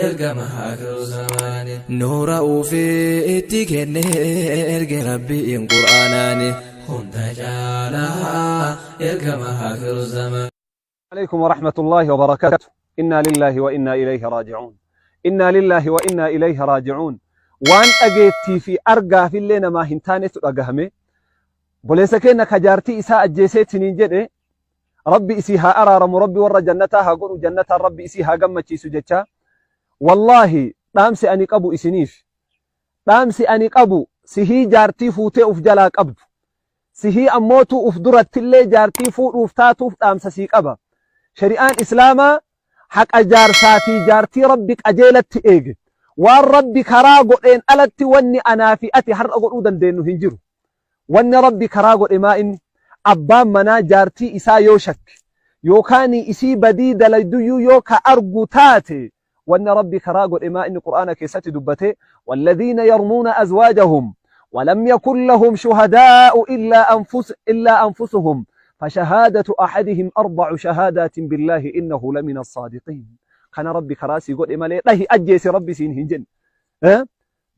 ergama akhiru zamani nura ufi itikenne erge rabbi in qur'anani hunda jala ergama akhiru zamani. عليكم ورحمة الله وبركاته. إنا لله وإنا إليه راجعون. إنا لله وإنا إليه راجعون. وان أجيتي في أرجع في الليل ما هنتاني ترجعهمه. بوليسكين كجارتي إساء الجسيت نيجي ربي إسيها أرى ربي ور جنتها قولوا جنة ربي إسيها جمتي سجتها. والله رامسي أني قبو إسنيف. رامسي أني قبو سهي جارتي فوتي أفجلا قبض. سهي أموتو أفدرت اللي جارتي فوت أفتاتو رامسي سيك أبا. شريعان إسلاما حق أجارساتي جارتي ربك أجيلت إيج والرب كراغو إن ألت واني أنا في أتي حر أقول أودن دينو هنجرو واني ربي كراغو إما إن أبام منا جارتي إسا يوشك يوكاني إسي بديد ليديو يوكا أرغو تاتي واني ربي كراغو إما إن قرآن كيساتي دبتي والذين يرمون أزواجهم ولم يكن لهم شهداء إلا أنفسهم فشهادة أحدهم 4 شهادات بالله إنه لمن الصادقين. كان ربي كراسي يقول إما ليه أجيسي ربي سين هنجن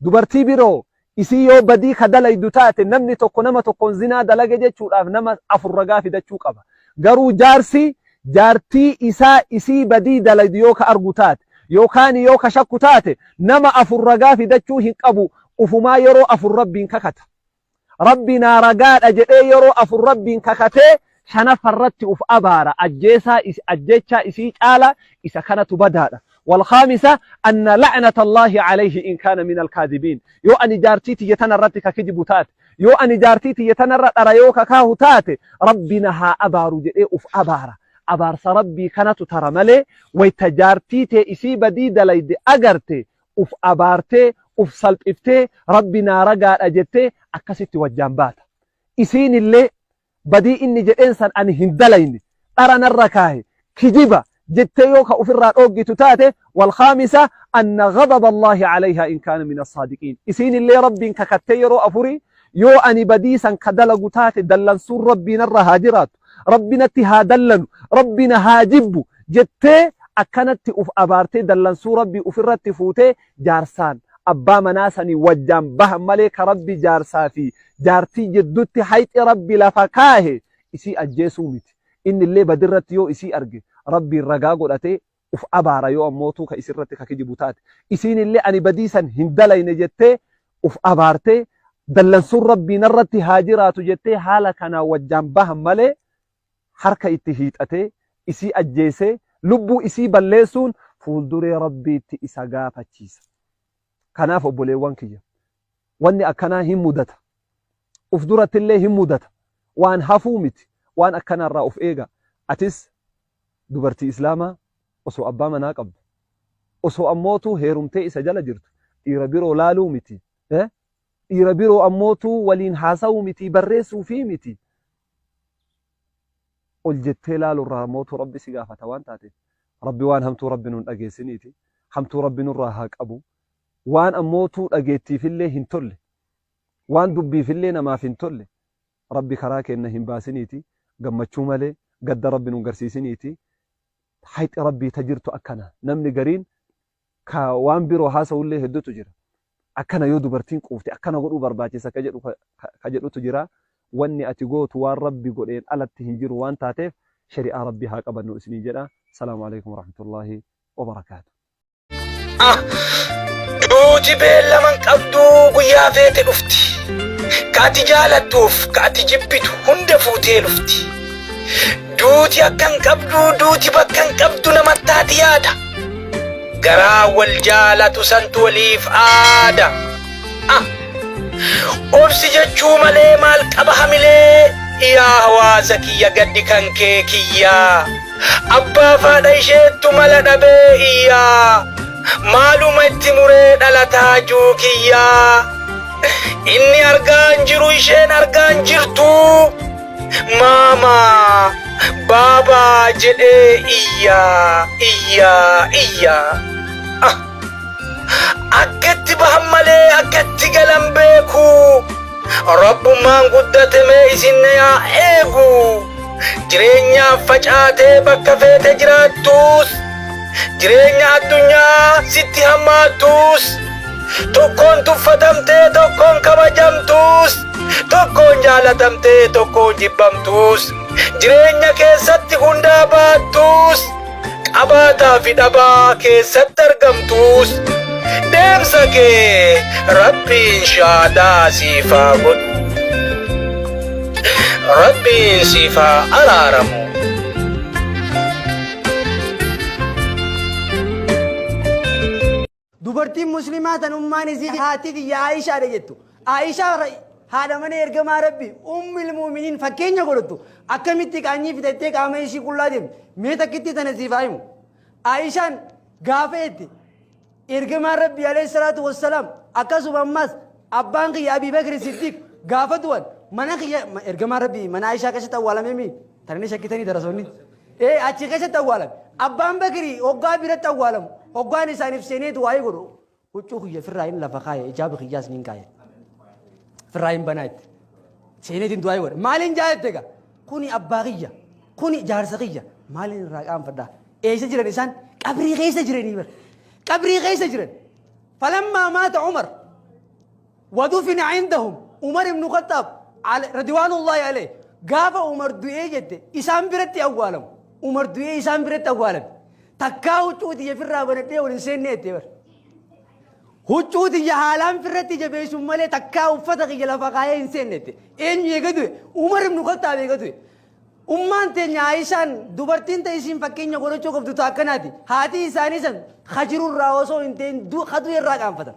دبرتي برو إسيو بدي خدلا يدوتات نمني تكو نما تكون زنا دلقة جتشو نما أفرقا في دتشو قبا قرو جارسي جارتي إسي بدي دلا يوكا أرغوتات يوكاني يوكا شكوتات نما أفرقا في دتشو هنقبو وفما يرو أفر ربي ككت ربنا رقاد أجئي يرو أفر ربي ككت شنا فرت أف أبارا أجيشا إسيج آلا إسا كانت بدادا. والخامسة أن لعنة الله عليه إن كان من الكاذبين. يو أني جارتيتي يتنرتك كجبوتات يو أني جارتيتي يتنرت أريوك كاهوتات ربنا ها أبارو جئي أف أبارا أبارس ربي كانت ترملي ويتجارتيتي إسي بديد ليد أغرتي أف أبارتي أف سلطفتي ربنا رقال أجتي أكست وجنبات إسين اللي بدي إني جئنسان أن هندلين أرانا الركاه كجبة جتيوك أفراد أوجي تتاته. والخامسة أن غضب الله عليها إن كان من الصادقين. إسين اللي ربي ككتيرو أفري يو أني بديسا كدلقو تاتي دلن سور ربنا الرهاجرات ربنا تهادلن ربنا هاجب جتي أكنت أف أبارتي دلن سور ربي أفراد تفوتي جارسان أبا مناسني وجام بهم ملك ربي جارسافي جارتي جدوتي حيث ربي لفكاه إسي أجيسومت إن اللي بدرت يو إسي أرجي ربي الرقاقو لتي أف أبارا يو أموتو كإسرتك كجبوتات إسين اللي أني بديسا هندلين جتي أف أبارتي دلنسور ربي نرتي هاجرات جتي حالا كان وجام بهم ملك حركة اتهيت أتي إسي أجيسي لبو إسي بلسون فولدوري ربي تي إساقا فتشيس كناف أبوليوان كيا واني أكنا هم مدتا أفدرة الله هم مدتا وان هفومت وان أكنا الرأوف إيغا أتس دبرتي إسلاما أسو أبا مناقب أسو أموتو هيرمتي إسجال جرت إيرابيرو لالو متي إيرابيرو أموتو ولين حاسو متي برسو في متي الجتي لالو الراموتو ربي سيقافة وان تاتي ربي وان همتو ربي نون أجيسينيتي همتو ربي نون راهاك أبو وان أموتو أجيتي في اللي هنتولي وان دبي في اللي نما في هنتولي ربي كراك إنهم باسنيتي قمتشو مالي قد ربي نقرسيسنيتي حيث ربي تجرتو أكنا نمني قرين كا وان بيرو حاسو اللي هدو تجرى أكنا يودو برتين قوفتي أكنا قلو برباتي سكجرو تجرى واني أتقوت وان ربي قلين ألا تهنجرو وان تاتيف شريعة ربي هاك أبنو اسمي جرى. السلام عليكم ورحمة الله وبركاته. دوتي بيلا من قبدو قيا فيت لفتي كاتي جالتوف كاتي جبتو هند فوتي لفتي دوتي أكن قبدو دوتي بكن قبدو نمتاتي يادا قرا والجالة سنتو ليف آدا أبسي جتشو ملي مال قبها ملي يا هوازكي يا قد كان كيكيا أبا فاديشتو ملا نبيئيا معلومات مريد على تاجوكيا إني أرغان جرو إشين أرغان جرتو ماما بابا جدي إيا أكت بحملي أكت قلم بيكو رب ما قدت ميسين يا إيغو جرينيا فجأة بكفة تجراتوس jireenya addunyaa sitti hammaattus tokkoon tuffatamtee tokkoon kabajamtus tokkoon jaalatamtee tokkoon jibbamtus jireenya keessatti hundaa baattus qabaataa fi dhabaa keessatti argamtus deemsa kee rabbiin shaadaa siif haa godhu rabbiin siif haa araaramu. dubartiin muslimaa tan ummaan isii haati kiyya Aishaa dha jettu. Aishaa haadha mana ergamaa rabbi ummul mu'miniin fakkeenya godhattu akkamitti qaanyii fitattee qaama ishii qullaa deemti mee takkitti tana siif haa himu. Aishaan gaafa jette ergamaan rabbi alayhi salaatu wassalaam akkasuma ammas abbaan kiyya Abii Bakri Siddiq gaafa du'an mana kiyya ergamaan rabbi mana Aishaa keessatti awwaalame mi tanni shakkitanii darasoonni achi keessatti awwaalame abbaan Bakri hoggaa biratti awwaalamu hoggaan isaaniif seeneetu waa'ee godhu huccuu kiyya firraayin lafa kaaya ijaabi kiyyaas niin kaaya firraayin banaa itti seeneetiin du'aa godha maaliin jaalatte gaa kuni abbaa kiyya kuni jaarsa kiyya maaliin irraa qaanfadhaa eessa jiran isaan qabrii keessa jiranii bar qabrii keessa jiran falammaa maata Umar ودفن عندهم عمر بن الخطاب رضوان الله عليه غافا عمر دويه جت اسام برت اوالم عمر دويه اسام برت اوالم تكاو چوت يفر بنتي ولنسن نتي ሁጩት የሃላም ፍረት ጀበይሱ መለ ተካው ፈተቅ የለፈቃየ እንሰነተ እኝ የገዱ ዑመር ኢብኑ ኸጣብ የገዱ ኡማንተኛ አይሻን ዱበርቲን ተይሲን ፈከኛ ጎሮቾ ከብዱ ታከናቲ ሃቲ ኢሳኒሰን ኸጅሩ ራወሶ እንተን ዱ ኸዱ ይራቃንፈተ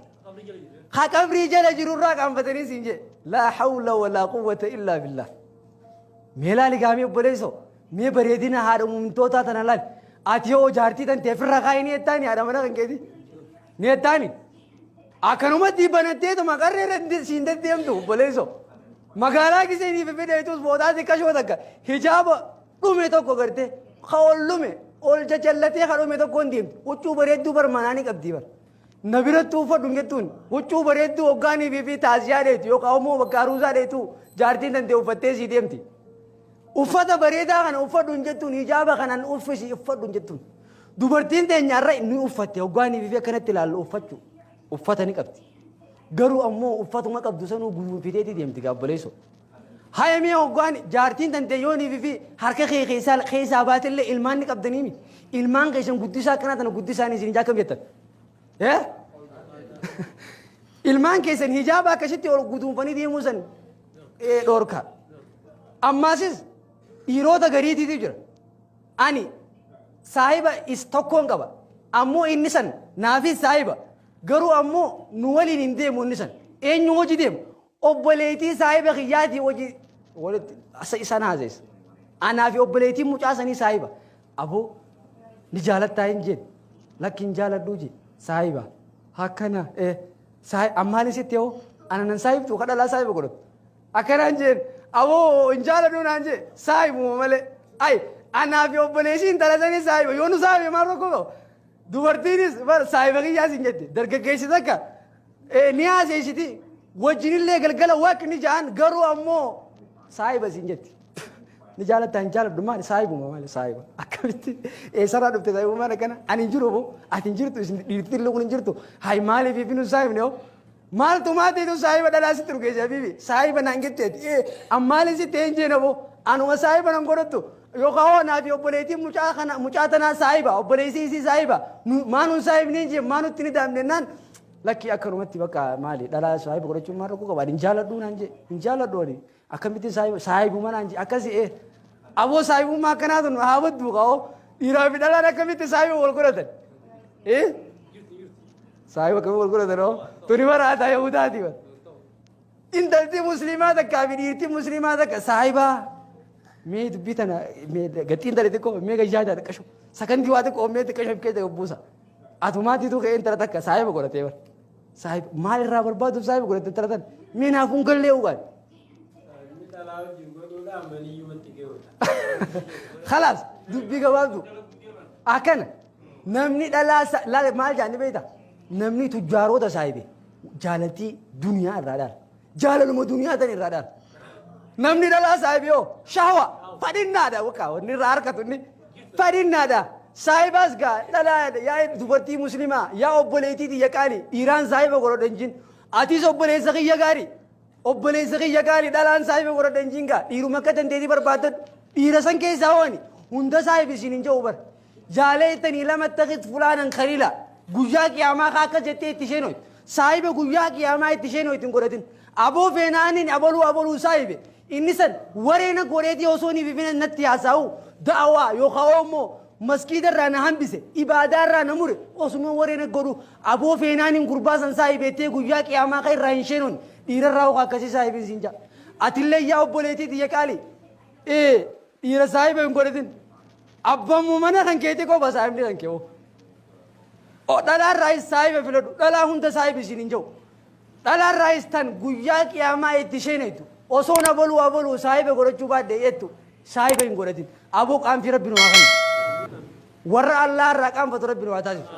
ኸቀብሪ ጀለ ጅሩ ራቃንፈተኒ ሲንጀ ላ ሐውለ ወላ ቁወተ ኢላ ቢላህ ሜላ ሊጋሚ ቦሌሶ ሜ በሬዲና ሃደ ሙምቶታ ተናላል አትዮ ጃርቲ ተን ተፍራካይኒ እታኒ አዳመና ከንገዲ ኔታኒ akkanumatti banatteetu maqarree irratti siindee deemtu boleeso magaalaa giseenii fi fedheetus boodaa xiqqashoo takka hijaaba dhume tokko gartee ol lume ol jajjallatee kadhume tokko hin deemtu huccuu bareedduu barmanaanii qabdii bar na biratti uffadhu jettuun huccuu bareedduu hoggaanii fi taasisaa dheetu yookaan immoo bakka aruusaa dheetu jaartiin dandee uffattee sii deemti uffata bareedaa kana uffadhu hin jettuun hijaaba kanaan uffisi uffadhu hin jettuun dubartiin teenyaarra inni uffatte hoggaanii fi akkanatti ilaallu uffachuu uffatani qabdi garuu ammoo uffatuma qabdu sanuu guufideeti deemti gaabboleeso hayamee hoggaan jaartiin tante yoonii fi harka keessaa baatillee ilmaan ni qabdanii mi ilmaan keessan guddisaa akkana tana guddisaanii isin jaakam jettan ilmaan keessan hijaaba akkasitti ol guduunfanii deemuu san dhoorka ammaasis dhiirota gariitiitu jira ani saahiba is tokkoon qaba ammoo inni san naafis saahiba garuu ammoo nu waliin hin deemu inni san eenyu hojii deemu obboleetii saahiba kiyyaatii hojii walitti isaan haaseessa anaa fi obboleetii mucaasanii saahiba aboo ni jaalattaa hin jeen lakki hin jaaladhuu jee saahiba akkana ammaalin sitti yoo ananan saahibtu kadhalaa saahiba godhatu akkanaan jeen aboo hin jaaladhuu naan jee saahibuma malee ay anaa fi obboleetii hin talasanii saahiba yoo nu saahibe maal rakkoo qabu dubartiinis saahiba kiyyaas hin jette dargaggeessi takka ni haaseessiti wajjinillee galgala waaqni ja'an garuu ammoo saahiba hin jetti ni jaalattaa hin jaaladhu maali saahibuma maali saahiba akkamitti eessarraa dhufte saahibuma akkana ani hin jiru ati hin jirtu dhiirtillee kun hin jirtu hay maaliif fi nu saahibne hoo maaltu maateetu saahiba dhalaa sitti dhugeesse habiibi saahiba naan jetteeti ammaali sitti hin jeena boo anuma saahiba nan godhattu yookaan naa fi obboleetiin mucaa tanaa saahiba obboleessii isii saahiba maanuun saahibni hin jee maanutti ni daamnennaan lakkii akkanumatti bakka maali dhalaa saahiba godhachuun maal rakkoo qaba hin jaaladhu naan jee hin jaaladhu ani akkamitti saahibuma naan jee akkasi aboo saahibummaa akkanaatu nu haabaddu qa'oo dhiiraa fi dhalaan akkamitti saahiba wal godhatan saahiba akkamii wal godhatan oo tuni maraataa yahudaati bar intalti muslimaa takkaa fi dhiirti muslimaa takka saahibaa mee dubbii tana gatiin tana xiqqoo mee gayyaa xiqqashu sakandii waa xiqqoo mee xiqqashu keessa gabbuusa atumaatiitu ka'ee intala takka saahiba godhatee bar saahiba maal irraa barbaaduuf saahiba godhatte intala tan mee naaf kun gallee ugaan khalaas dubbii gabaabdu akkana namni dhalaa maal jaanni beekta namni tujjaaroota saahibe jaalatii duniyaa irraa dhaala jaalaluma duniyaa tan irraa dhaala namni dhalaa saahibe yoo shahwa fadhinnaadha wakka wanni irraa harkatu inni fadhinnaadha Saahibas gaa dhalaa yaa dubartii muslimaa yaa obboleettii ya qaali dhiiraan saahiba godhadhan jin atis obboleessa kiyya gaarii obboleessa kiyya gaarii dhalaan saahiba godhadhan jin gaa dhiiruma akka dandeetii barbaadan dhiira san keessaa hooni hunda saahibi isin hin jedhu bar jaalee ittanii lama taqit fulaanan khaliila guyyaa qiyaamaa akka jettee itti isheen hoyti saahiba guyyaa qiyaamaa itti isheen hoyti hin godhatin aboo feenaanin abaluu saahibe inni san wareena godheetii osoo ni fifina natti haasa'u da'awaa yookaan immoo masjiida irraa na hambise ibaadaa irraa na mure osuma wareena godhu aboo feenaanin gurbaasan saahibeettee guyyaa qiyaamaa kan irraa hin sheenoon dhiira irraa hookaa akkasii saahibin siin jaa atillee yaa obboleettii xiyya qaali dhiira saahiba hin godhatin abbammu mana kan keetii qofa saahibni kan kee dhalaan raayis saahiba filadhu dhalaa hunda saahibi isin hin jiru dhalaan raayis tan guyyaa qiyaamaa itti sheeneetu osoo na abaluu saahiba godhachuu baadde jettu saahiba hin godhatin aboo qaanfi rabbi nu haa kennu warra Allah irraa qaanfatu rabbi nu haa taasisu